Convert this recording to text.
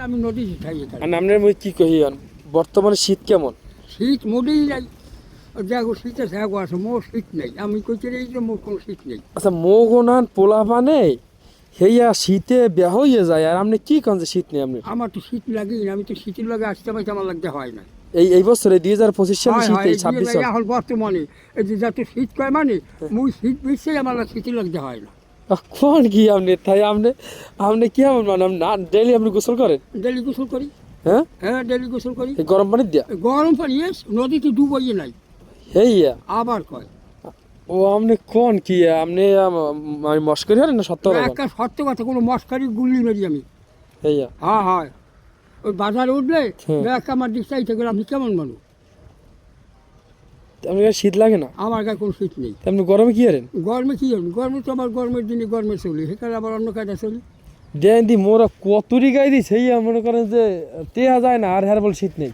আমি নদীতে থাকি এখানে। আর আপনার মই কি কহি বর্তমানে শীত কেমন? শীত মোটেই নাই, দেখো শীতের থাকো আছে, মোর শীত নেই। আমি কইতে এই যে মোর কোনো শীত নেই। আচ্ছা মৌগনান পোলা পানে হেয়া শীতে বেহ হয়ে যায় আর আপনি কি কন যে শীত নেই আপনি? আমার তো শীত লাগেই না, আমি তো শীতের লাগে আসতে পারছি, আমার লাগতে হয় না। এই বছরে 2025 সালে হয় শীত হয়, এই 26 সাল এখন বর্তমানে এই যে যত শীত কয় মানে মুই শীত বেশি আমার শীতের লাগতে হয় না। কোন কি আপনি তাই আপনি কি এমন মানে না ডেইলি আপনি গোসল করেন? ডেলি গোসল করি, হ্যাঁ হ্যাঁ ডেলি গোসল করি। এই গরম পানি দিয়া? গরম পানি নদীতে ডুবই নাই, হেইয়া আবার কয় ও আপনি কোন কি আপনি মস্করি হরেন না সত্য কথা? একটা সত্য কথা, কোনো মস্কারি গুলি মেরি আমি। হেইয়া হ্যাঁ হয়, ওই বাজারে উঠলে হ্যাঁ। ব্যাগ আমার দিক চাইতে গেলে আপনি কেমন মানুষ? আপনি শীত লাগে না? আমার গায়ে কোনো শীত নেই। আপনি গরমে কি করেন? গরমে কি হল, গরমে তো আমার গরমের দিনে গরমে চলি, সেখানে আবার অন্য কায়দা চলি। দেন দি মোরা কতুরি গাই দিস হেইয়া মনে করেন যে তেয়া যায় না আর হ্যার বল শীত নেই।